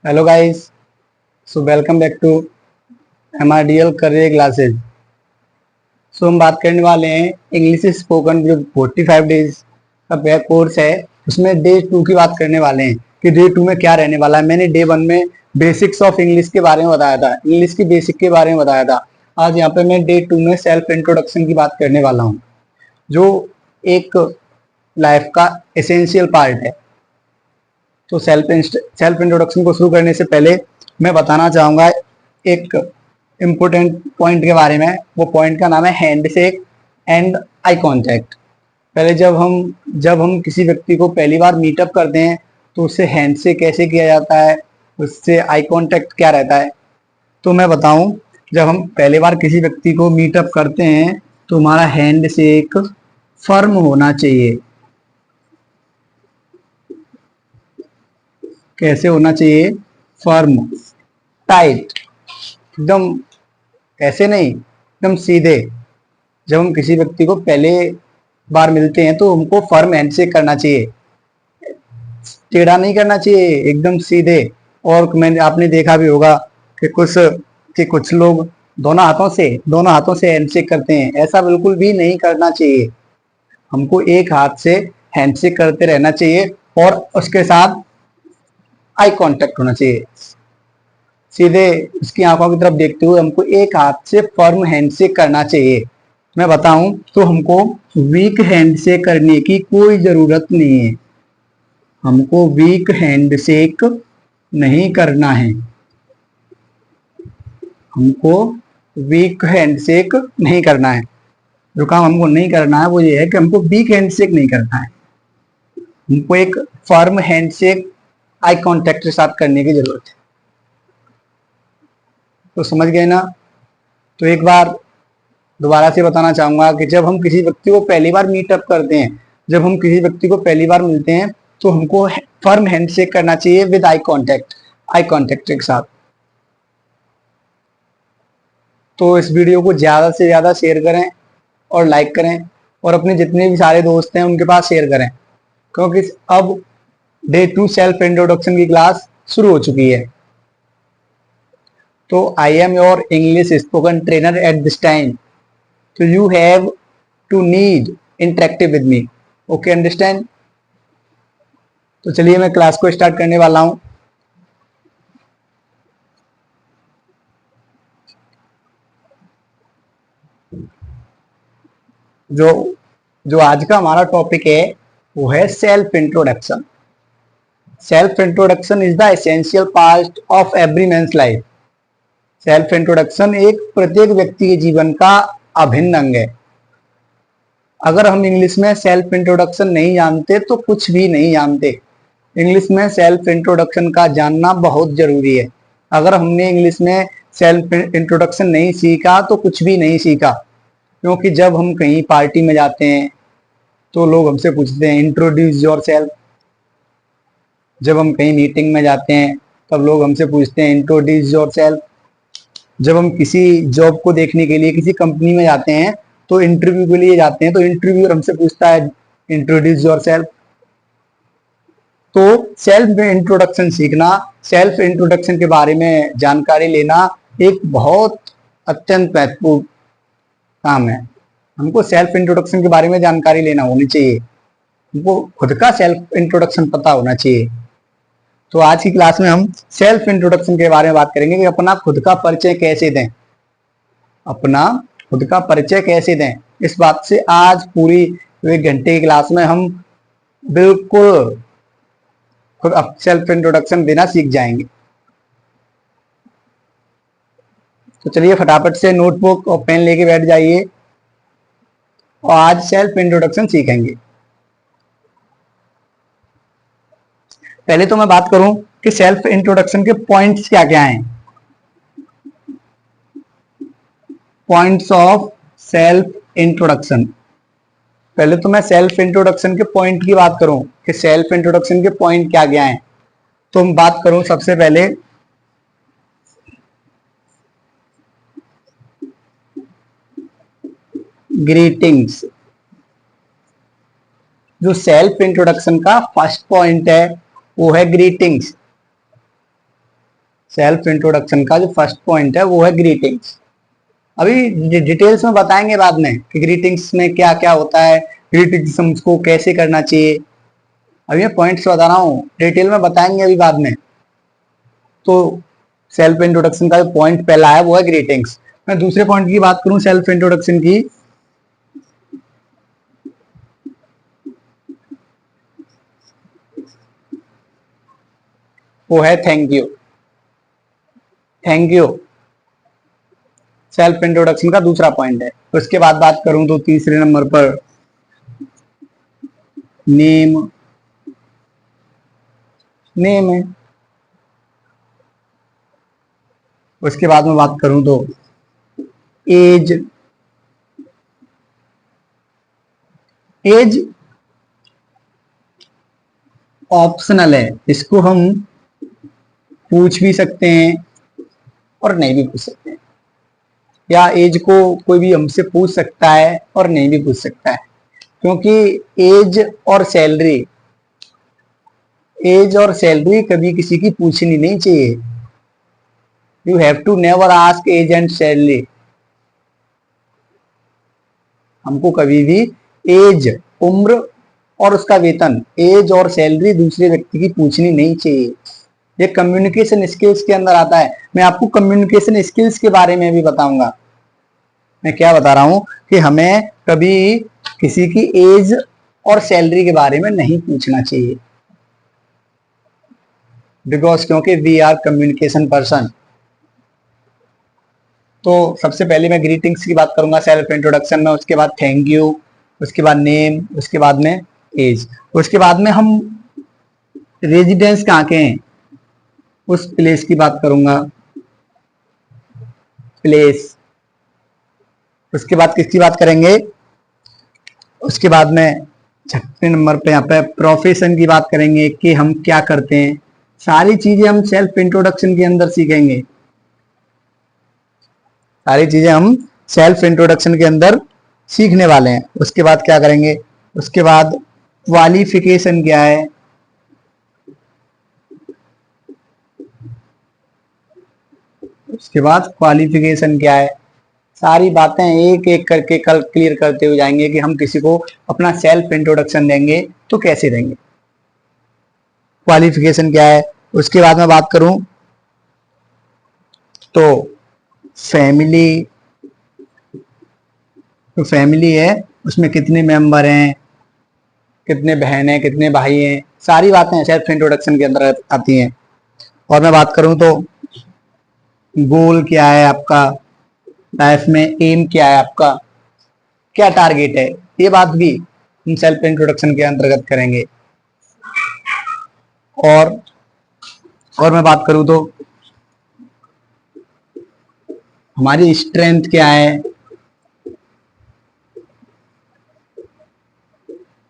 Hello guys, so welcome back to MRDL career classes. So हम बात करने वाले हैं इंग्लिश स्पोकन जो 45 डेज का बैक कोर्स है, उसमें डे 2 की बात करने वाले हैं कि डे 2 में क्या रहने वाला है। मैंने डे 1 में बेसिक्स ऑफ इंग्लिश के बारे में बताया था, इंग्लिश की बेसिक के बारे में बताया था। आज यहाँ पे मैं डे 2 में सेल्फ इंट्रोडक्शन की बात करने वाला हूँ, जो एक लाइफ का एसेंशियल पार्ट है। तो सेल्फ इंट्रोडक्शन को शुरू करने से पहले मैं बताना चाहूंगा एक इम्पोर्टेंट पॉइंट के बारे में। वो पॉइंट का नाम है hand shake and eye contact. पहले जब हम किसी व्यक्ति को पहली बार मीटअप करते हैं तो उससे हैंड शेक कैसे किया जाता है, उससे आई कांटेक्ट क्या रहता है। तो मैं बताऊं, जब हम पहली बार किसी व्यक्ति को मीटअप करते हैं तो हमारा हैंड शेक फर्म होना चाहिए। कैसे होना चाहिए? फर्म, टाइट, एकदम ऐसे नहीं, एकदम सीधे। जब हम किसी व्यक्ति को पहले बार मिलते हैं तो हमको फर्म हैंडशेक करना चाहिए, टेढ़ा नहीं करना चाहिए, एकदम सीधे। और मैंने आपने देखा भी होगा कि कुछ लोग दोनों हाथों से हैंडशेक करते हैं। ऐसा बिल्कुल भी नहीं करना चाहिए। हमको एक हाथ से हैंडशेक करते रहना चाहिए और उसके साथ आई कांटेक्ट होना चाहिए। सीधे उसकी आंखों की तरफ देखते हुए हमको एक हाथ से फर्म हैंडशेक करना चाहिए। मैं बताऊं तो हमको वीक हैंडशेक करने की कोई जरूरत नहीं है। हमको वीक हैंडशेक नहीं करना है। हमको वीक हैंडशेक नहीं करना है। जो काम हमको नहीं करना है वो ये है कि हमको वीक हैंडशेक नहीं करना है। हमको एक फर्म हैंडशेक आई कांटेक्ट के साथ करने की जरूरत है। तो समझ गए ना? तो एक बार दोबारा से बताना चाहूंगा कि जब हम किसी व्यक्ति को पहली बार मीटअप करते हैं, जब हम किसी व्यक्ति को पहली बार मिलते हैं तो हमको फर्म हैंडशेक करना चाहिए विद आई कांटेक्ट के साथ। तो इस वीडियो को ज्यादा से ज्यादा शेयर करें और लाइक करें और अपने जितने भी सारे दोस्त हैं उनके पास शेयर करें, क्योंकि अब डे 2 सेल्फ इंट्रोडक्शन की क्लास शुरू हो चुकी है। तो I am your English spoken trainer eight this time, so you have to need interactive with me, okay, understand? तो चलिए मैं क्लास को स्टार्ट करने वाला हूं। जो जो आज का हमारा टॉपिक है वो है self introduction. Self introduction is the essential part of every man's life. Self introduction एक प्रत्येक व्यक्ति के जीवन का अभिन्न अंग है। अगर हम इंग्लिश में सेल्फ इंट्रोडक्शन नहीं जानते तो कुछ भी नहीं जानते। इंग्लिश में सेल्फ इंट्रोडक्शन का जानना बहुत जरूरी है। अगर हमने इंग्लिश में सेल्फ इंट्रोडक्शन नहीं सीखा तो कुछ भी नहीं सीखा। क्योंकि जब हम कहीं पार्टी में जाते हैं तो लोग हमसे पूछते हैं इंट्रोड्यूस योर सेल्फ। जब हम कहीं मीटिंग में जाते हैं तब लोग हमसे पूछते हैं इंट्रोड्यूस योर सेल्फ। जब हम किसी जॉब को देखने के लिए किसी कंपनी में जाते हैं तो इंटरव्यू के लिए जाते हैं तो इंटरव्यूअर हमसे पूछता है इंट्रोड्यूस योर सेल्फ। तो सेल्फ इंट्रोडक्शन सीखना, सेल्फ इंट्रोडक्शन के बारे में जानकारी लेना एक बहुत अत्यंत महत्वपूर्ण काम है। हमको सेल्फ इंट्रोडक्शन के बारे में जानकारी लेना होनी चाहिए। हमको खुद का सेल्फ इंट्रोडक्शन पता होना चाहिए। तो आज की क्लास में हम सेल्फ इंट्रोडक्शन के बारे में बात करेंगे कि अपना खुद का परिचय कैसे दें। अपना खुद का परिचय कैसे दें, इस बात से आज पूरी 1 घंटे की क्लास में हम बिल्कुल खुद सेल्फ इंट्रोडक्शन देना सीख जाएंगे। तो चलिए फटाफट से नोटबुक और पेन लेके बैठ जाइए और आज सेल्फ इंट्रोडक्शन सीखेंगे। पहले तो मैं बात करूं कि सेल्फ इंट्रोडक्शन के पॉइंट्स क्या क्या हैं। Points of self introduction. पहले तो मैं सेल्फ इंट्रोडक्शन के पॉइंट की बात करूं कि सेल्फ इंट्रोडक्शन के पॉइंट क्या क्या हैं। तो हम बात करूं सबसे पहले ग्रीटिंग्स। जो सेल्फ इंट्रोडक्शन का फर्स्ट पॉइंट है वो है ग्रीटिंग्स। सेल्फ इंट्रोडक्शन का जो फर्स्ट पॉइंट है वो है ग्रीटिंग्स। अभी डिटेल्स में बताएंगे बाद में कि ग्रीटिंग्स में क्या क्या होता है, ग्रीटिंग्स हमको कैसे करना चाहिए। अभी मैं पॉइंट्स बता रहा हूँ, डिटेल में बताएंगे अभी बाद में। तो सेल्फ इंट्रोडक्शन का जो पॉइंट पहला है वो है ग्रीटिंग्स। मैं दूसरे पॉइंट की बात करूं सेल्फ इंट्रोडक्शन की, वो है thank you. Thank you self introduction का दूसरा पॉइंट है। उसके बाद बात करूं तो तीसरे नंबर पर नेम। नेम है। उसके बाद में बात करूं तो एज। एज ऑप्शनल है, इसको हम पूछ भी सकते हैं और नहीं भी पूछ सकते हैं, या एज को कोई भी हमसे पूछ सकता है और नहीं भी पूछ सकता है, क्योंकि एज और सैलरी कभी किसी की पूछनी नहीं चाहिए। You have to never ask age and salary. हमको कभी भी एज, उम्र और उसका वेतन, एज और सैलरी दूसरे व्यक्ति की पूछनी नहीं चाहिए। ये कम्युनिकेशन स्किल्स के अंदर आता है। मैं आपको कम्युनिकेशन स्किल्स के बारे में भी बताऊंगा। मैं क्या बता रहा हूं कि हमें कभी किसी की एज और सैलरी के बारे में नहीं पूछना चाहिए, बिकॉज क्योंकि वी आर कम्युनिकेशन पर्सन। तो सबसे पहले मैं ग्रीटिंग्स की बात करूंगा सेल्फ इंट्रोडक्शन में, उसके बाद थैंक यू, उसके बाद नेम, उसके बाद में एज, उसके बाद में हम रेजिडेंस कहाँ के हैं उस प्लेस की बात करूंगा, प्लेस। उसके बाद किसकी बात करेंगे, उसके बाद में छठे नंबर पे यहाँ पे प्रोफेशन की बात करेंगे कि हम क्या करते हैं। सारी चीजें हम सेल्फ इंट्रोडक्शन के अंदर सीखेंगे। सारी चीजें हम सेल्फ इंट्रोडक्शन के अंदर सीखने वाले हैं। उसके बाद क्या करेंगे, उसके बाद क्वालिफिकेशन क्या है, उसके बाद क्वालिफिकेशन क्या है। सारी बातें एक एक करके कल क्लियर करते हुए जाएंगे कि हम किसी को अपना सेल्फ इंट्रोडक्शन देंगे तो कैसे देंगे, क्वालिफिकेशन क्या है। उसके बाद में बात करूं तो फैमिली, तो फैमिली है उसमें कितने मेंबर हैं, कितने बहन हैं, कितने भाई हैं, सारी बातें सेल्फ इंट्रोडक्शन के अंदर आती हैं। और मैं बात करूं तो गोल क्या है आपका लाइफ में, एम क्या है आपका, क्या टारगेट है, ये बात भी हम सेल्फ इंट्रोडक्शन के अंतर्गत करेंगे। और मैं बात करूं तो हमारी स्ट्रेंथ क्या है,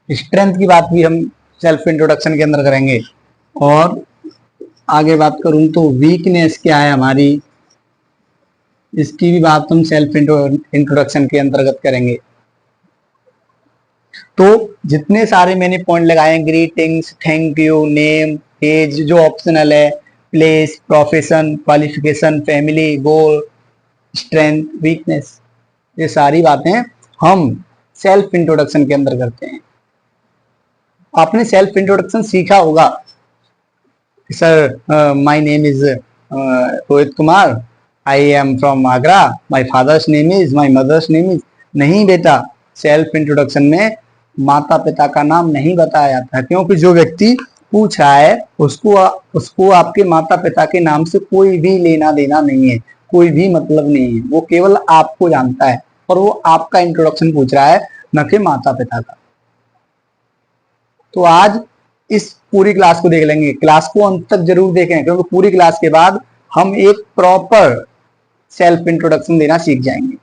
स्ट्रेंथ की बात भी हम सेल्फ इंट्रोडक्शन के अंदर करेंगे। और आगे बात करूं तो वीकनेस क्या है हमारी, इसकी भी बात हम सेल्फ इंट्रोडक्शन के अंतर्गत करेंगे। तो जितने सारे मैंने पॉइंट लगाए हैं, greetings, thank you, name, age जो ऑप्शनल है, place, profession, qualification, family, goal, strength, weakness, ये सारी बातें हम सेल्फ इंट्रोडक्शन के अंदर करते हैं। आपने सेल्फ इंट्रोडक्शन सीखा होगा, sir my name is Rohit Kumar, I am from Agra, my father's name is, my mother's name is. नहीं बेटा, सेल्फ इंट्रोडक्शन में माता पिता का नाम नहीं बताया जाता, क्योंकि जो व्यक्ति पूछ रहा है उसको आपके माता पिता के नाम से कोई भी लेना देना नहीं है, कोई भी मतलब नहीं है। वो केवल आपको जानता है और वो आपका इंट्रोडक्शन पूछ रहा है, न कि माता पिता का। तो आज इस पूरी क्लास को देख लेंगे, क्लास को अंत तक जरूर देखें, क्योंकि पूरी क्लास के बाद हम एक प्रॉपर सेल्फ इंट्रोडक्शन देना सीख जाएंगे।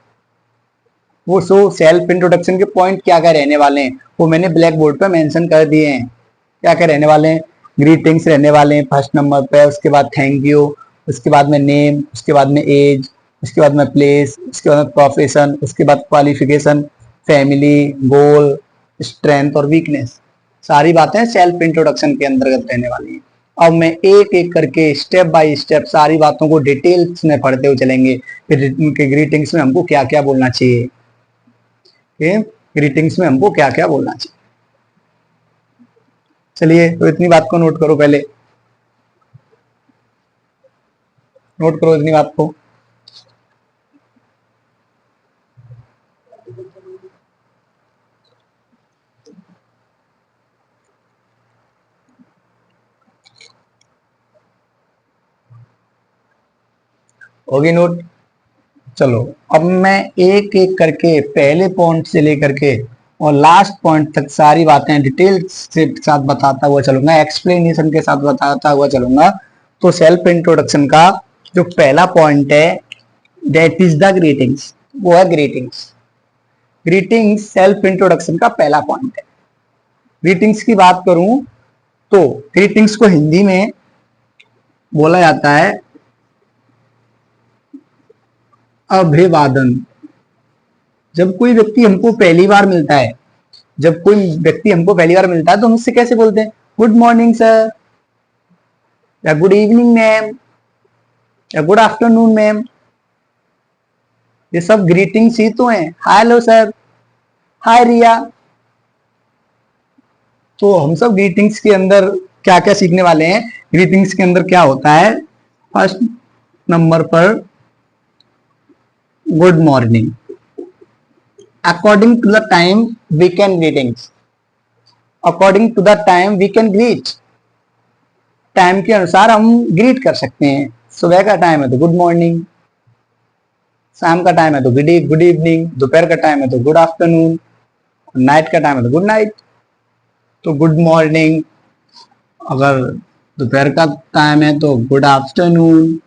वो सेल्फ इंट्रोडक्शन के पॉइंट क्या क्या रहने वाले हैं वो मैंने ब्लैक बोर्ड पर मेंशन कर दिए हैं। क्या क्या रहने वाले हैं, ग्रीटिंग्स रहने वाले हैं फर्स्ट नंबर पे, उसके बाद थैंक यू, उसके बाद में नेम, उसके बाद में एज, उसके बाद में प्लेस, उसके बाद में प्रोफेशन, उसके बाद क्वालिफिकेशन, फैमिली, गोल, स्ट्रेंथ और वीकनेस। सारी बातें सेल्फ इंट्रोडक्शन के अंतर्गत रहने वाली हैं। अब मैं एक एक करके स्टेप बाय स्टेप सारी बातों को डिटेल्स में पढ़ते हुए चलेंगे। फिर उनके ग्रीटिंग्स में हमको क्या क्या बोलना चाहिए, ग्रीटिंग्स में हमको क्या क्या बोलना चाहिए। चलिए तो इतनी बात को नोट करो, पहले नोट करो इतनी बात को। होगी नोट। चलो अब मैं एक एक करके पहले पॉइंट से लेकर के और लास्ट पॉइंट तक सारी बातें डिटेल्स से साथ बताता हुआ चलूंगा, एक्सप्लेनेशन के साथ बताता हुआ चलूंगा। तो सेल्फ इंट्रोडक्शन का जो पहला पॉइंट है दैट इज द ग्रीटिंग्स, वो है ग्रीटिंग्स। ग्रीटिंग्स सेल्फ इंट्रोडक्शन का पहला पॉइंट है। ग्रीटिंग्स की बात करूं तो ग्रीटिंग्स को हिंदी में बोला जाता है अभिवादन। जब कोई व्यक्ति हमको पहली बार मिलता है, जब कोई व्यक्ति हमको पहली बार मिलता है तो हम उससे कैसे बोलते हैं, गुड मॉर्निंग सर, या गुड इवनिंग मैम, या गुड आफ्टरनून मैम। ये सब ग्रीटिंग्स ही तो हैं। हेलो सर, हाय रिया। तो हम सब ग्रीटिंग्स के अंदर क्या क्या सीखने वाले हैं। ग्रीटिंग्स के अंदर क्या होता है, फर्स्ट नंबर पर good morning. According to the time we can greetings, according to the time we can greet. Time के अनुसार हम ग्रीट कर सकते हैं। सुबह का टाइम है तो गुड मॉर्निंग, शाम का टाइम है तो गुड इवनिंग, दोपहर का टाइम है तो गुड आफ्टरनून, नाइट का टाइम है तो गुड नाइट। तो गुड मॉर्निंग, अगर दोपहर का टाइम है तो गुड आफ्टरनून।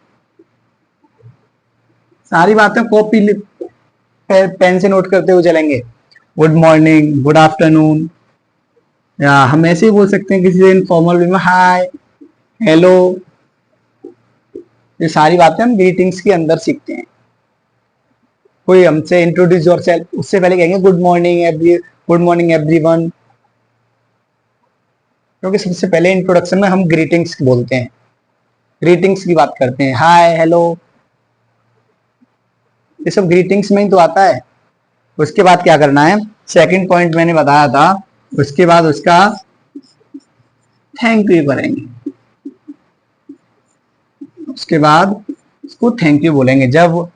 सारी बातें कॉपी पेन से नोट करते हुए चलेंगे। गुड मॉर्निंग, गुड आफ्टरनून, या हम ऐसे ही बोल सकते हैं किसी से इनफॉर्मल वे में हाय, हेलो। ये सारी बातें हम ग्रीटिंग्स के अंदर सीखते हैं। कोई हमसे इंट्रोड्यूस योरसेल्फ, उससे पहले कहेंगे गुड मॉर्निंग एवरीवन, क्योंकि सबसे पहले इंट्रोडक्शन में हम ग्रीटिंग्स बोलते हैं, ग्रीटिंग्स की बात करते हैं, हाय हेलो। ये सब ग्रीटिंग्स में ही तो आता है। उसके बाद क्या करना है, सेकंड पॉइंट मैंने बताया था, उसके बाद उसका थैंक यू करेंगे। उसके बाद उसको थैंक यू बोलेंगे। जब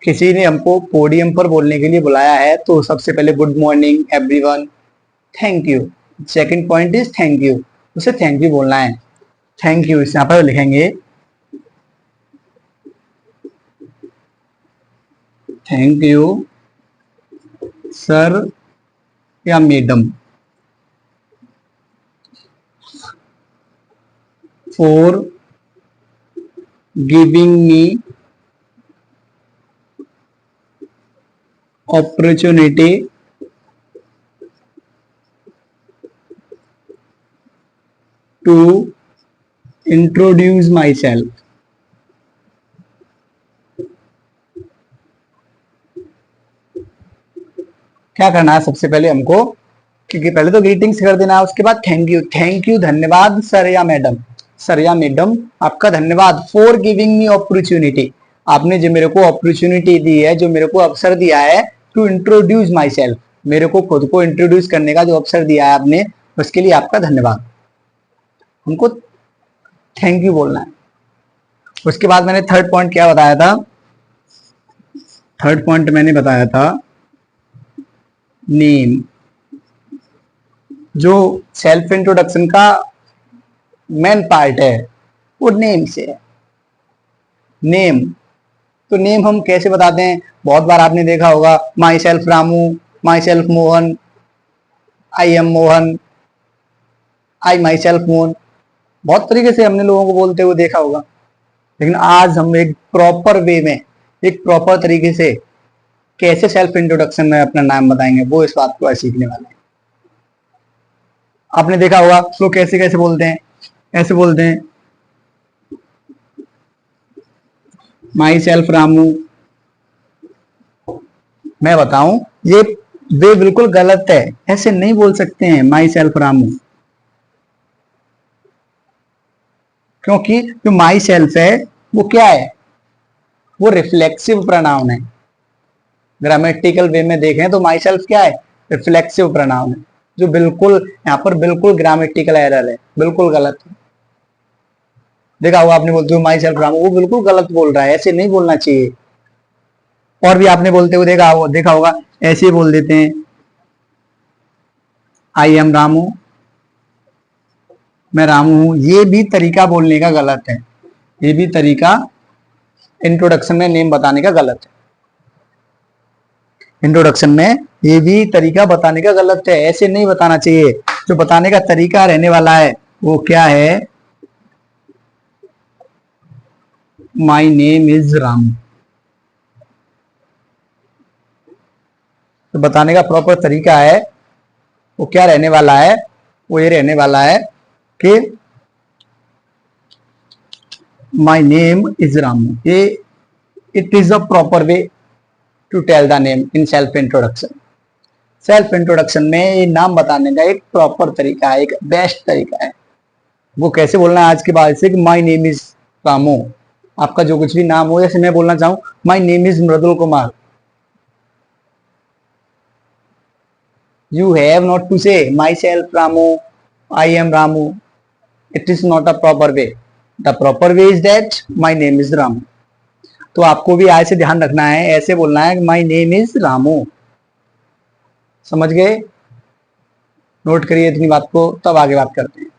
किसी ने हमको पोडियम पर बोलने के लिए बुलाया है तो सबसे पहले good morning everyone, thank you. Second point is thank you, उसे थैंक यू बोलना है। थैंक यू इस यहाँ पर लिखेंगे, थैंक यू सर या madam for giving me opportunity to introduce myself। क्या करना है सबसे पहले हमको, क्योंकि पहले तो ग्रीटिंग्स कर देना है, उसके बाद थैंक यू। थैंक यू धन्यवाद सर या मैडम, सर या मैडम आपका धन्यवाद। फॉर गिविंग मी अपॉर्चुनिटी, आपने जो मेरे को अपॉर्चुनिटी दी है, जो मेरे को अवसर दिया है, टू इंट्रोड्यूस माई सेल्फ, मेरे को खुद को इंट्रोड्यूस करने का जो अवसर दिया है आपने, उसके लिए आपका धन्यवाद। हमको थैंक यू बोलना है। उसके बाद मैंने थर्ड पॉइंट क्या बताया था, थर्ड पॉइंट मैंने बताया था नेम। जो सेल्फ इंट्रोडक्शन का मेन पार्ट है वो नेम से है। नेम, तो नेम हम कैसे बताते हैं, बहुत बार आपने देखा होगा, my self Ramu, my self Mohan, I am Mohan, I my self Mohan. बहुत तरीके से हमने लोगों को बोलते हुए देखा होगा। लेकिन आज हम एक प्रॉपर वे में, एक प्रॉपर तरीके से कैसे सेल्फ इंट्रोडक्शन में अपना नाम बताएंगे, वो इस बात को आज सीखने वाले हैं। आपने देखा होगा लोग कैसे कैसे बोलते हैं, ऐसे बोलते हैं माई सेल्फ रामू। मैं बताऊं ये वे बिल्कुल गलत है, ऐसे नहीं बोल सकते हैं माई सेल्फ रामू। क्योंकि जो माई सेल्फ है वो क्या है, वो रिफ्लेक्सिव प्रोनाउन है। ग्रामेटिकल वे में देखें तो माई सेल्फ क्या है, रिफ्लेक्सिव प्रोनाउन है, जो बिल्कुल यहाँ पर बिल्कुल ग्रामेटिकल एरर है, बिल्कुल गलत है। देखा होगा आपने, बोलते हो माई सेल्फ रामू, वो बिल्कुल गलत बोल रहा है, ऐसे नहीं बोलना चाहिए। और भी आपने बोलते हुए देखा होगा, ऐसे ही बोल देते हैं, आई एम रामू, मैं रामू हूं। ये भी तरीका बोलने का गलत है, ये भी तरीका इंट्रोडक्शन में नेम बताने का गलत है। इंट्रोडक्शन में ये भी तरीका बताने का गलत है, ऐसे नहीं बताना चाहिए। जो बताने का तरीका रहने वाला है वो क्या है, माई नेम इज रामू। तो बताने का प्रॉपर तरीका है वो क्या रहने वाला है, वो ये रहने वाला है कि माई नेम इज रामू। ये it is a proper way to tell the name in self introduction. Self introduction में ये नाम बताने का एक प्रॉपर तरीका है, एक बेस्ट तरीका है। वो कैसे बोलना है आज के बाद से कि माई नेम इज रामू। आपका जो कुछ भी नाम हो, जैसे मैं बोलना चाहूं माई name is Mridul Kumar, you have not to say myself Ramu, I am Ramu. It is not a proper way. The proper way is that my name is Ramu. तो आपको भी आज से ध्यान रखना है, ऐसे बोलना है माई नेम इज रामू। समझ गए? नोट करिए इतनी बात को, तब आगे बात करते हैं।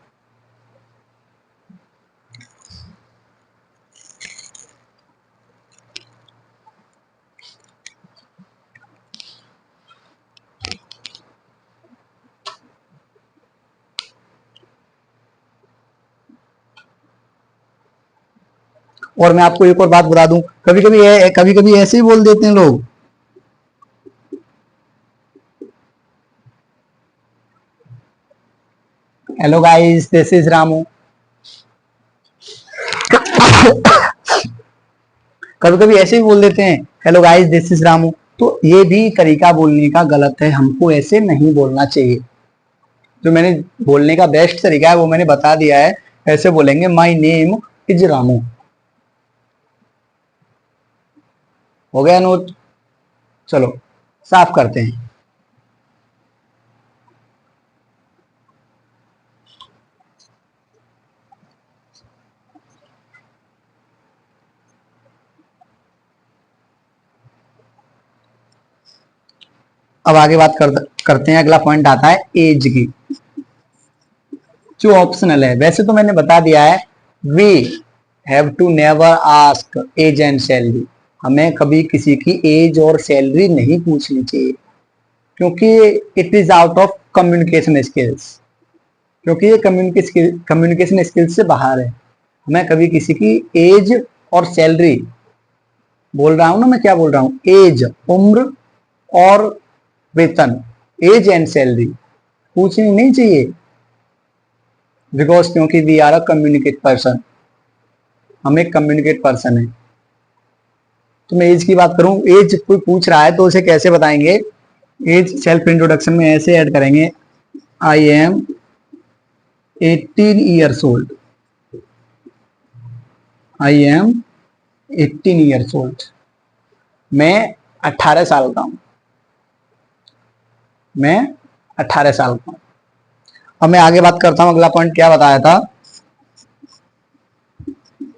और मैं आपको एक और बात बता दूं, कभी कभी ऐसे ही बोल देते हैं लोग, hello guys this is Ramu. कभी कभी ऐसे ही बोल देते हैं, hello guys this is Ramu. तो ये भी तरीका बोलने का गलत है, हमको ऐसे नहीं बोलना चाहिए। जो मैंने बोलने का बेस्ट तरीका है वो मैंने बता दिया है, ऐसे बोलेंगे माई नेम इज रामू। हो गया नोट? चलो साफ करते हैं। अब आगे बात करते हैं। अगला पॉइंट आता है एज की, जो ऑप्शनल है। वैसे तो मैंने बता दिया है, we have to never ask age and salary. हमें कभी किसी की एज और सैलरी नहीं पूछनी चाहिए, क्योंकि it is out of communication skills. क्योंकि ये कम्युनिकेशन स्किल्स से बाहर है। मैं कभी किसी की एज और सैलरी बोल रहा हूं ना, मैं क्या बोल रहा हूं, एज उम्र और वेतन, एज एंड सैलरी पूछनी नहीं चाहिए। बिकॉज क्योंकि we are a communicate person, हम एक कम्युनिकेट पर्सन है। तो मैं एज की बात करूं, एज कोई पूछ रहा है तो उसे कैसे बताएंगे, एज सेल्फ इंट्रोडक्शन में ऐसे ऐड करेंगे, आई am 18 years old, I am 18 years old. मैं 18 साल का हूं, मैं 18 साल का हूं। अब मैं आगे बात करता हूं, अगला पॉइंट क्या बताया था,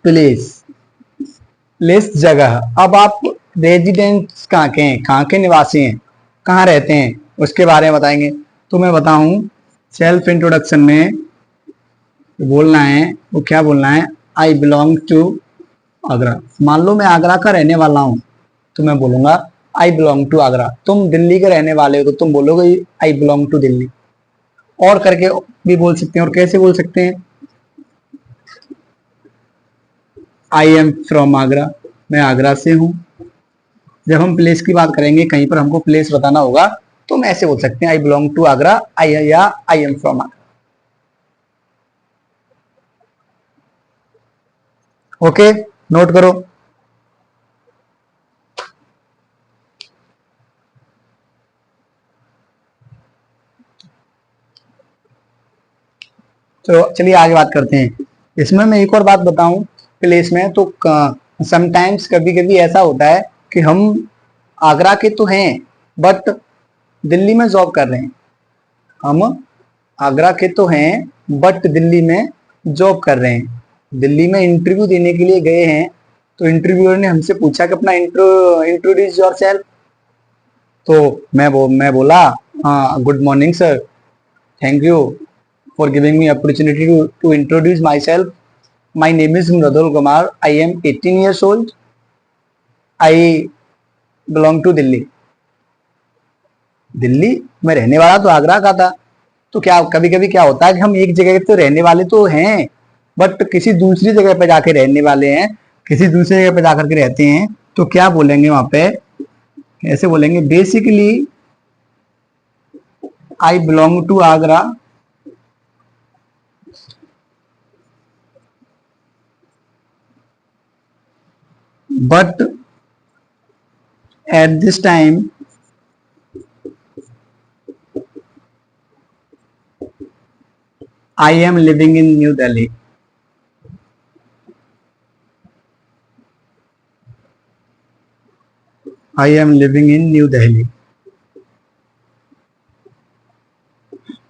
प्लेस। प्लेस जगह। अब आप रेजिडेंट्स कहाँ के हैं, कहाँ के निवासी हैं, कहाँ रहते हैं, उसके बारे में बताएंगे। तो मैं बताऊं, सेल्फ इंट्रोडक्शन में बोलना है, वो क्या बोलना है, आई बिलोंग टू आगरा। मान लो मैं आगरा का रहने वाला हूं, तो मैं बोलूंगा आई बिलोंग टू आगरा। तुम दिल्ली के रहने वाले हो तो तुम बोलोगे आई बिलोंग टू दिल्ली। और करके भी बोल सकते हैं। और कैसे बोल सकते हैं, आई एम फ्रॉम आगरा, मैं आगरा से हूं। जब हम प्लेस की बात करेंगे, कहीं पर हमको प्लेस बताना होगा, तो हम ऐसे बोल सकते हैं, आई बिलोंग टू आगरा, या आई am from Agra. Okay, note करो। तो चलिए आगे बात करते हैं। इसमें मैं एक और बात बताऊं प्लेस में, तो समटाइम्स कभी कभी ऐसा होता है कि हम आगरा के तो हैं बट दिल्ली में जॉब कर रहे हैं। हम आगरा के तो हैं बट दिल्ली में जॉब कर रहे हैं। दिल्ली में इंटरव्यू देने के लिए गए हैं, तो इंटरव्यूअर ने हमसे पूछा कि अपना इंट्रोड्यूस योर सेल्फ। तो मैं बोला, हाँ good morning sir, thank you for giving me opportunity to introduce myself. My name is Mridul Kumar, I am 18 years old, I belong to Delhi. Delhi में रहने वाला तो आगरा का था। तो क्या कभी कभी क्या होता है कि हम एक जगह तो रहने वाले तो हैं बट किसी दूसरी जगह पे जाके रहने वाले हैं, किसी दूसरी जगह पे जाकर के रहते हैं, तो क्या बोलेंगे वहां पे, ऐसे बोलेंगे basically I belong to Agra but at this time I am living in New Delhi. I am living in New Delhi.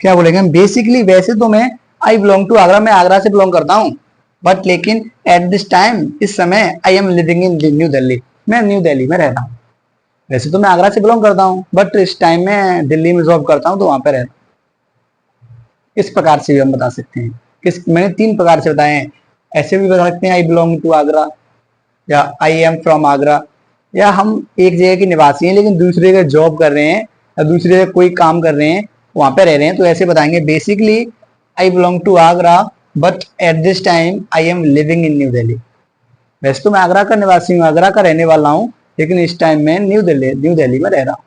क्या बोलेंगे हम, बेसिकली वैसे तो मैं आई बिलोंग टू आगरा, मैं आगरा से बिलोंग करता हूँ, बट लेकिन एट दिस टाइम, इस समय, आई am living in New Delhi, मैं न्यू दिल्ली में रहता हूँ। वैसे तो मैं आगरा से बिलोंग करता हूँ बट इस टाइम में दिल्ली में जॉब करता हूँ, तो वहां पे रहता हूँ। इस प्रकार से भी हम बता सकते हैं। मैंने 3 प्रकार से बताए हैं। ऐसे भी बता सकते हैं आई बिलोंग टू आगरा, या आई एम फ्रॉम आगरा, या हम एक जगह के निवासी हैं लेकिन दूसरी जगह जॉब कर रहे हैं या दूसरी जगह कोई काम कर रहे हैं, वहां पे रह रहे हैं, तो ऐसे बताएंगे basically I belong to Agra but at this time I am living in New Delhi. वैसे तो मैं आगरा का निवासी हूँ, आगरा का रहने वाला हूँ, लेकिन इस टाइम मैं न्यू दिल्ली में रह रहा हूँ।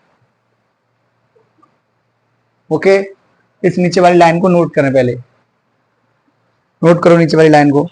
ओके, इस नीचे वाली लाइन को नोट करें, पहले नोट करो नीचे वाली लाइन को।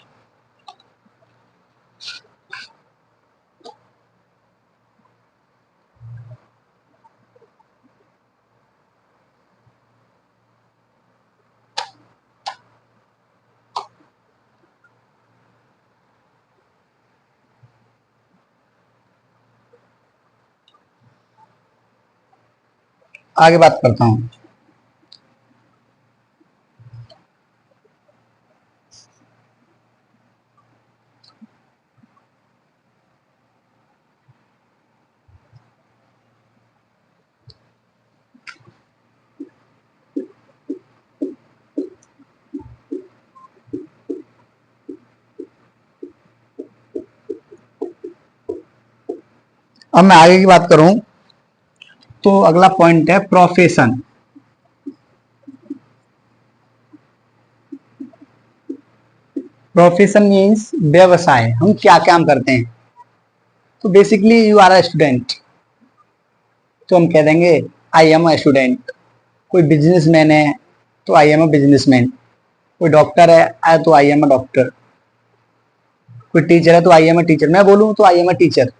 आगे बात करता हूं। अब मैं आगे की बात करूं तो अगला पॉइंट है प्रोफेशन। प्रोफेशन मीन्स व्यवसाय, हम क्या काम करते हैं। तो basically you are a student, तो हम कह देंगे आई एम अ स्टूडेंट। कोई बिजनेसमैन है तो आई एम अ बिजनेसमैन। कोई डॉक्टर है तो आई एम अ डॉक्टर। कोई टीचर है तो आई एम अ टीचर। मैं बोलूं तो आई एम अ टीचर,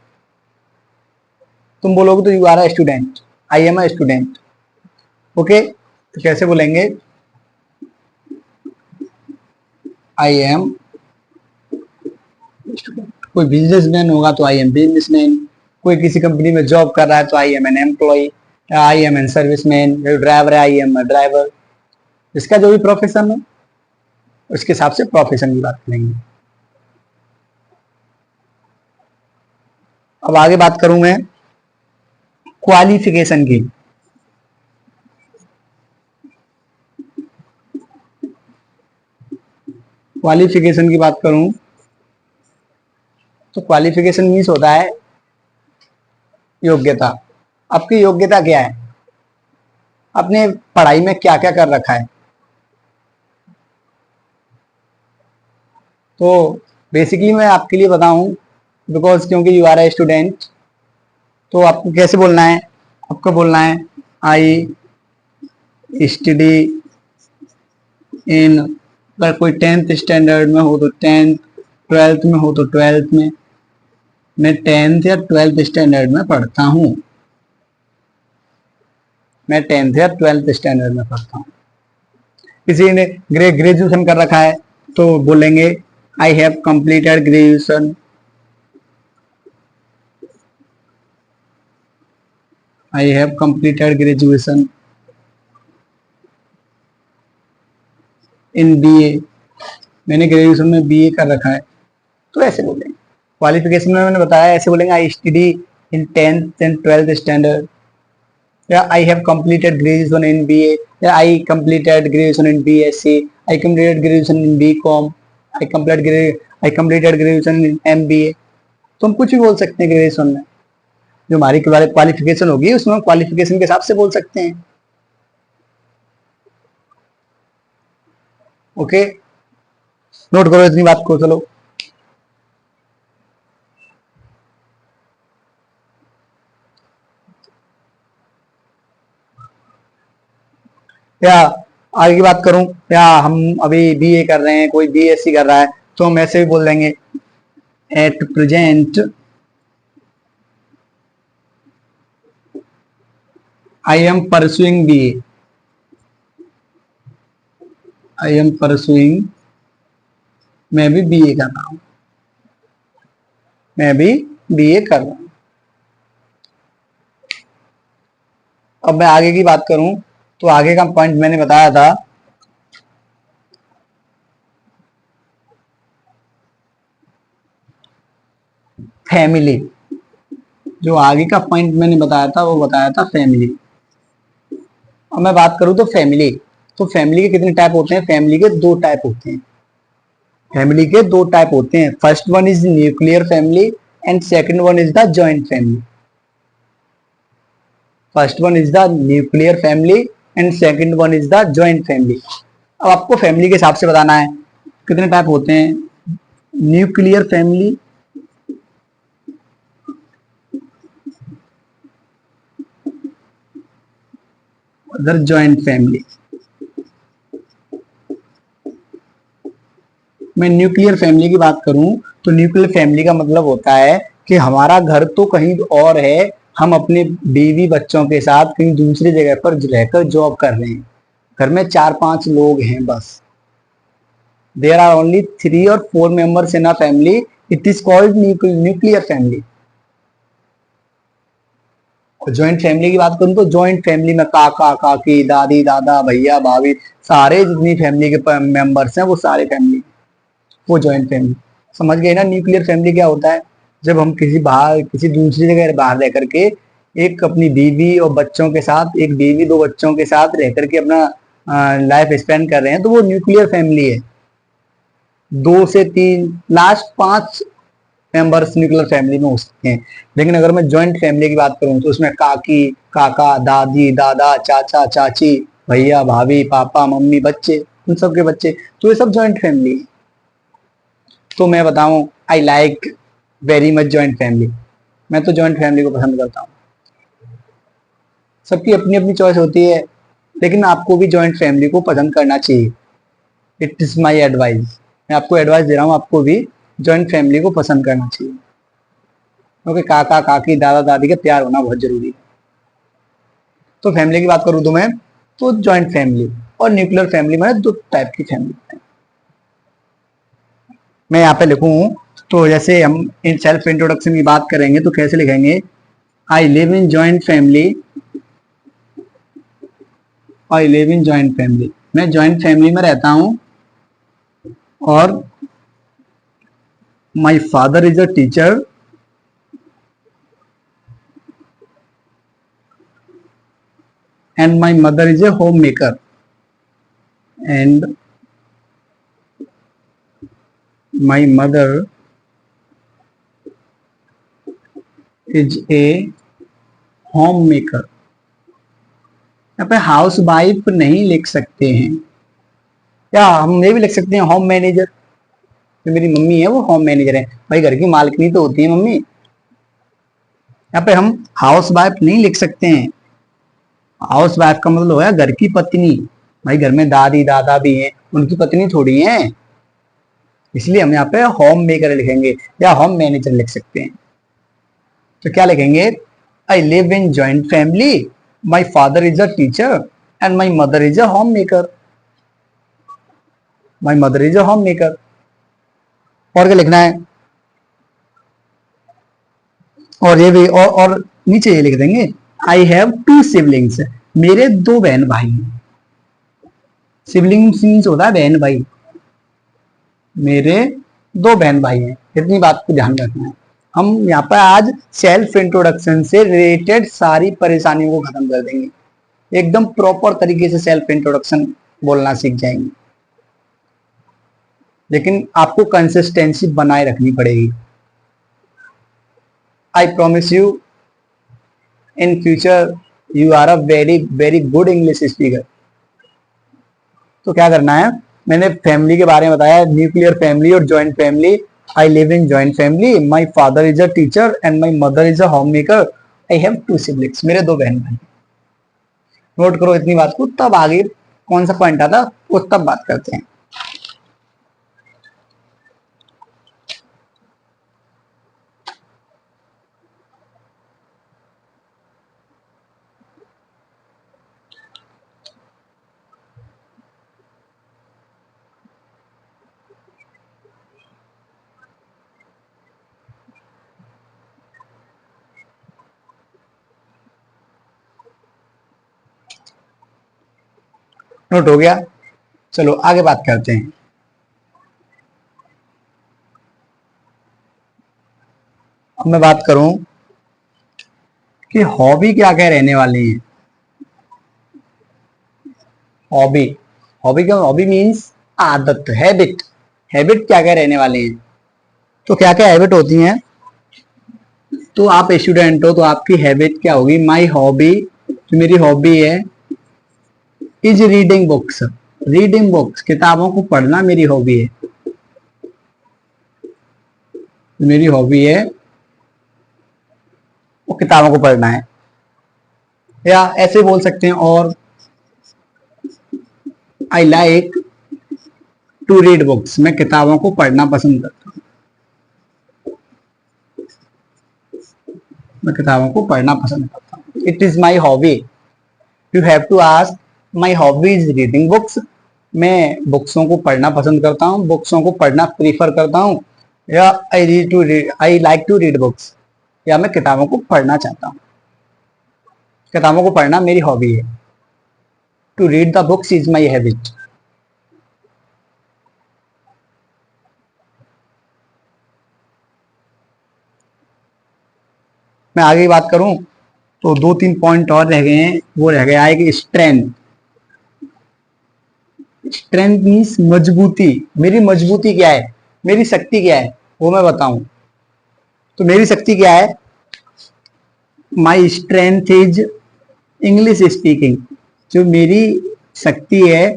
तुम बोलोगे तो you are a student, I am a student. Okay, तो कैसे बोलेंगे, आई एम स्टूडेंट। कोई बिजनेसमैन होगा तो आई एम बिजनेसमैन। कोई किसी कंपनी में जॉब कर रहा है तो I am an employ, I am an serviceman. Driver है, आई एम ड्राइवर। इसका जो भी प्रोफेशन है उसके हिसाब से प्रोफेशन की बात करेंगे। अब आगे बात करूं मैं क्वालिफिकेशन की। क्वालिफिकेशन की बात करूं तो क्वालिफिकेशन मीन्स होता है योग्यता। आपकी योग्यता क्या है, आपने पढ़ाई में क्या क्या कर रखा है। तो बेसिकली मैं आपके लिए बताऊं, बिकॉज क्योंकि यू आर ए स्टूडेंट, तो आपको कैसे बोलना है, आपको बोलना है आई स्टडी इन, अगर कोई 10th स्टैंडर्ड में हो तो 10th, 12th में हो तो 12th में। मैं 10th या 12th स्टैंडर्ड में पढ़ता हूँ, मैं 10th या 12th स्टैंडर्ड में पढ़ता हूँ। किसी ने ग्रेजुएशन कर रखा है तो बोलेंगे I have completed graduation. I have completed graduation in BA. मैंने ग्रेजुएशन में BA कर रखा है, तो ऐसे बोलेंगे। क्वालिफिकेशन में मैंने बताया, ऐसे बोलेंगे I study in 10th and 12th standard, या I have completed graduation in BA, या I completed graduation in BSc, I completed graduation in BCom, I completed graduation in MBA। तो हम कुछ भी बोल सकते हैं ग्रेजुएशन में, जो हमारी क्वालिफिकेशन होगी उसमें हम क्वालिफिकेशन के हिसाब से बोल सकते हैं। ओके, नोट करो इतनी बात को। चलो या आगे की बात करूं, या हम अभी BA कर रहे हैं, कोई BSc कर रहा है, तो हम ऐसे भी बोल देंगे at present I am pursuing BA। I am pursuing, मैं भी BA कर रहा हूं, मैं भी BA कर रहा हूं। अब मैं आगे की बात करूं, तो आगे का पॉइंट मैंने बताया था फैमिली। जो आगे का पॉइंट मैंने बताया था वो बताया था फैमिली। अब मैं बात करूं तो फैमिली, तो फैमिली के कितने टाइप होते हैं? फैमिली के दो टाइप होते हैं। फैमिली के दो टाइप होते हैं, first one is nuclear family and second one is the joint family. First one is the nuclear family and second one is the joint family. अब आपको फैमिली के हिसाब से बताना है कितने टाइप होते हैं। Nuclear family, other joint family. मैं न्यूक्लियर फैमिली की बात करूं तो न्यूक्लियर फैमिली का मतलब होता है कि हमारा घर तो कहीं और है, हम अपने बीवी बच्चों के साथ कहीं दूसरी जगह पर रहकर जॉब कर रहे हैं, घर में 4-5 लोग हैं बस। There are only 3 or 4 members in a family, it is called nuclear family. Joint family की बात करूं तो ज्वाइंट फैमिली में काका काकी, दादी दादा, भैया भाभी, सारे जितनी फैमिली के मेंबर्स हैं वो सारे फैमिली, वो ज्वाइंट फैमिली। समझ गए ना न्यूक्लियर फैमिली क्या होता है? जब हम किसी दूसरी जगह बाहर रह करके एक अपनी बीवी और बच्चों के साथ, एक बीवी 2 बच्चों के साथ रह करके अपना लाइफ स्पेंड कर रहे हैं, तो वो न्यूक्लियर फैमिली है। 2 से 3 लास्ट 5 मेंबर्स न्यूक्लियर फैमिली में हो सकते हैं। लेकिन अगर मैं ज्वाइंट फैमिली की बात करूं तो उसमें काकी काका, दादी दादा, चाचा चाची, भैया भाभी, पापा मम्मी, बच्चे, उन सब के बच्चे, तो ये सब ज्वाइंट फैमिली है। तो मैं बताऊं, I like very much joint family. मैं तो ज्वाइंट फैमिली को पसंद करता हूँ। सबकी अपनी अपनी चॉइस होती है, लेकिन आपको भी ज्वाइंट फैमिली को पसंद करना चाहिए। It is my advice. मैं आपको एडवाइस दे रहा हूँ, आपको भी ज्वाइंट फैमिली को पसंद करना चाहिए, क्योंकि काका काकी, दादा दादी का प्यार होना बहुत जरूरी है। तो फैमिली की बात करूँ तो मैं, तो ज्वाइंट फैमिली और न्यूक्लियर फैमिली में 2 टाइप की फैमिली है। मैं यहाँ पे लिखूं तो जैसे हम इन सेल्फ इंट्रोडक्शन की बात करेंगे तो कैसे लिखेंगे? I live in joint family, I live in joint family. मैं जॉइंट फैमिली में रहता हूं और my father is a teacher and my mother is a home maker and my mother is a home maker. यहाँ पे house wife नहीं लिख सकते हैं, या हम ये भी लिख सकते हैं होम मैनेजर। तो मेरी मम्मी है वो होम मैनेजर है, भाई घर की मालकिनी तो होती है मम्मी। यहाँ पे हम हाउस वाइफ नहीं लिख सकते हैं। हाउस वाइफ का मतलब है घर की पत्नी। भाई घर में दादी दादा भी हैं, उनकी पत्नी थोड़ी है, इसलिए हम यहाँ पे होम मेकर लिखेंगे या होम मैनेजर लिख सकते हैं। तो क्या लिखेंगे? I live in joint family, my father is a teacher and my mother is a home maker. My mother is a home maker. और क्या लिखना है, और ये भी, और नीचे ये लिख देंगे, आई हैव टू सिबलिंग्स, मेरे दो बहन भाई हैं। सिबलिंग्स मीन्स होता है बहन भाई, मेरे दो बहन भाई हैं, इतनी बात को ध्यान रखना है। हम यहाँ पर आज सेल्फ इंट्रोडक्शन से रिलेटेड सारी परेशानियों को खत्म कर देंगे, एकदम प्रॉपर तरीके से सेल्फ इंट्रोडक्शन बोलना सीख जाएंगे। लेकिन आपको कंसिस्टेंसी बनाए रखनी पड़ेगी। I promise you in future you are a very very good English speaker. तो क्या करना है, मैंने फैमिली के बारे में बताया, न्यूक्लियर फैमिली और joint family. I live in joint family, my father is a teacher and my mother is a home maker, I have to siblings, मेरे दो बहन भाई। नोट करो इतनी बात को, तब आगे कौन सा पॉइंट आता वो तब बात करते हैं। नोट हो गया, चलो आगे बात करते हैं। अब मैं बात करूं कि हॉबी क्या क्या रहने वाली है। हॉबी, हॉबी क्या, हॉबी मीन्स आदत, हैबिट। हैबिट क्या क्या रहने वाली है, तो क्या क्या हैबिट होती हैं। तो आप स्टूडेंट हो तो आपकी हैबिट क्या होगी, माई हॉबी, जो मेरी हॉबी है, is reading books. Reading books, किताबों को पढ़ना मेरी हॉबी है, मेरी हॉबी है वो किताबों को पढ़ना है। या ऐसे बोल सकते हैं, और I like to read books, मैं किताबों को पढ़ना पसंद करता हूँ, मैं किताबों को पढ़ना पसंद करता हूँ। It is my hobby, you have to ask, my hobby is reading books, मैं बुक्सों को पढ़ना पसंद करता हूँ, बुक्सों को पढ़ना प्रीफर करता हूँ। या I like to read books, या मैं किताबों को पढ़ना चाहता हूँ, किताबों को पढ़ना मेरी हॉबी है। To read the books is my habit. मैं आगे की बात करूं तो दो तीन पॉइंट और रह गए हैं, वो रह गया है कि स्ट्रेंथ। स्ट्रेंथ मीन्स मजबूती, मेरी मजबूती क्या है, मेरी शक्ति क्या है, वो मैं बताऊं। तो मेरी शक्ति क्या है, my strength is English speaking, जो मेरी शक्ति है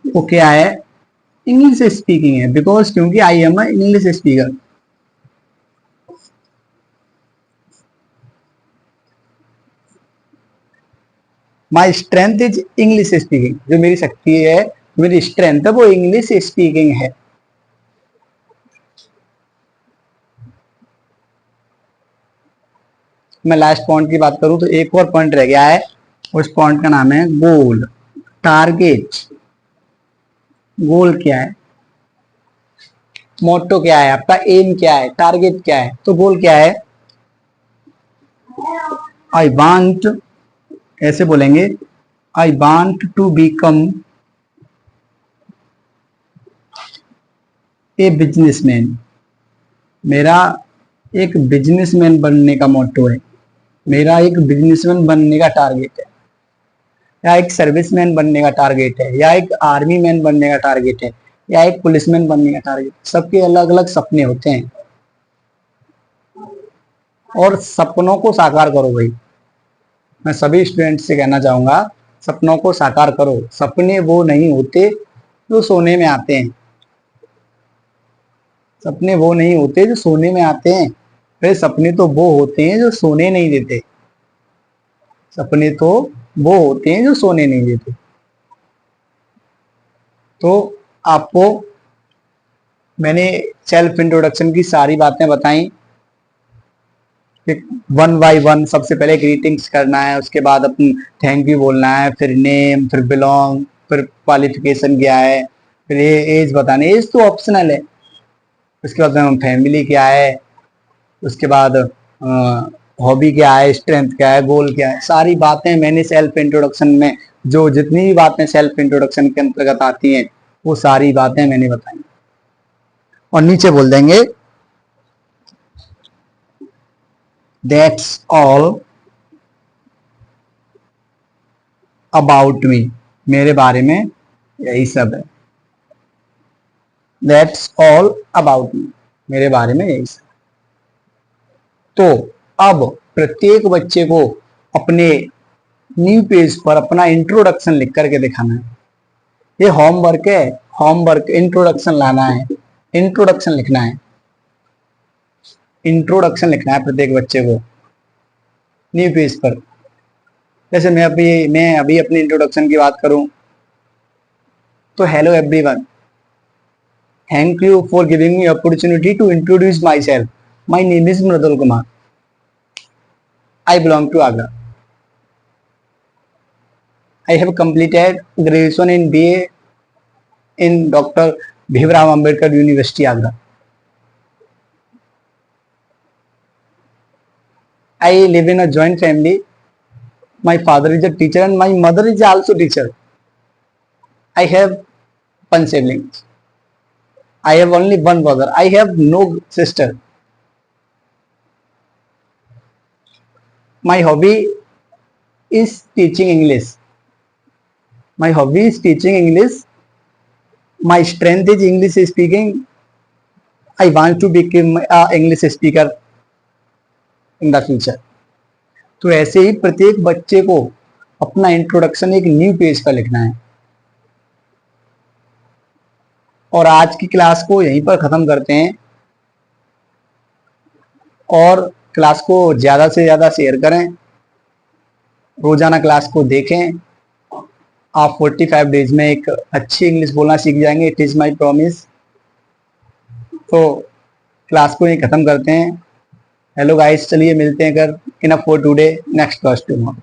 वो क्या है, इंग्लिश स्पीकिंग है। बिकॉज क्योंकि आई am a English speaker. My strength is English speaking, जो मेरी शक्ति है, मेरी स्ट्रेंथ है, वो इंग्लिश स्पीकिंग है। मैं लास्ट पॉइंट की बात करूं तो एक और पॉइंट रह गया है, उस पॉइंट का नाम है गोल, टारगेट। गोल क्या है, मोटो क्या है, आपका एम क्या है, टारगेट क्या है। तो गोल क्या है, आई वांट, ऐसे बोलेंगे, I want to become a businessman, मेरा एक बिजनेसमैन बनने का मोटो है, मेरा एक बिजनेसमैन बनने का टारगेट है, या एक सर्विसमैन बनने का टारगेट है, या एक आर्मी मैन बनने का टारगेट है, या एक पुलिसमैन बनने का टारगेट। सबके अलग अलग सपने होते हैं, और सपनों को साकार करो भाई। मैं सभी स्टूडेंट से कहना चाहूंगा, सपनों को साकार करो। सपने वो नहीं होते जो सोने में आते हैं, सपने वो नहीं होते जो सोने में आते हैं, फिर सपने तो वो होते हैं जो सोने नहीं देते, सपने तो वो होते हैं जो सोने नहीं देते। तो आपको मैंने सेल्फ इंट्रोडक्शन की सारी बातें बताई, वन बाय वन। सबसे पहले ग्रीटिंग्स करना है, उसके बाद अपन थैंक यू बोलना है, फिर नेम, फिर बिलोंग, फिर क्वालिफिकेशन क्या है, फिर एज बतानी। एज तो ऑप्शनल है, उसके बाद फैमिली क्या है, उसके बाद हॉबी क्या है, स्ट्रेंथ क्या है, गोल क्या है, सारी बातें मैंने सेल्फ इंट्रोडक्शन में, जो जितनी भी बातें सेल्फ इंट्रोडक्शन के अंतर्गत आती हैं वो सारी बातें मैंने बताई। और नीचे बोल देंगे दैट्स ऑल अबाउट मी, मेरे बारे में यही सब है। दैट्स ऑल अबाउट मी, मेरे बारे में यही सब। तो अब प्रत्येक बच्चे को अपने न्यू पेज पर अपना इंट्रोडक्शन लिख करके दिखाना है। ये होमवर्क है, होमवर्क इंट्रोडक्शन लाना है, इंट्रोडक्शन लिखना है, इंट्रोडक्शन लिखना है प्रत्येक बच्चे को न्यू पेज पर। जैसे मैं अभी अपनी इंट्रोडक्शन की बात करूं तो hello everyone, thank you for giving me opportunity to introduce myself, my name is Mridul Kumar, I belong to Agra. I have completed graduation in BA in Dr. Bhimrao Ambedkar University, Agra. I live in a joint family. My father is a teacher and my mother is also teacher. I have one siblings. I have only one brother. I have no sister. My hobby is teaching English. My hobby is teaching English. My strength is English speaking. I want to become an English speaker in the future. तो ऐसे ही प्रत्येक बच्चे को अपना introduction एक new page पर लिखना है। और आज की क्लास को यहीं पर खत्म करते हैं और क्लास को ज़्यादा से ज़्यादा शेयर करें, रोजाना क्लास को देखें। आप 45 डेज में एक अच्छी इंग्लिश बोलना सीख जाएंगे, इट इज़ माई प्रॉमिस। तो क्लास को यहीं ख़त्म करते हैं। हेलो गाइस, चलिए मिलते हैं अगर enough for today, next class tomorrow.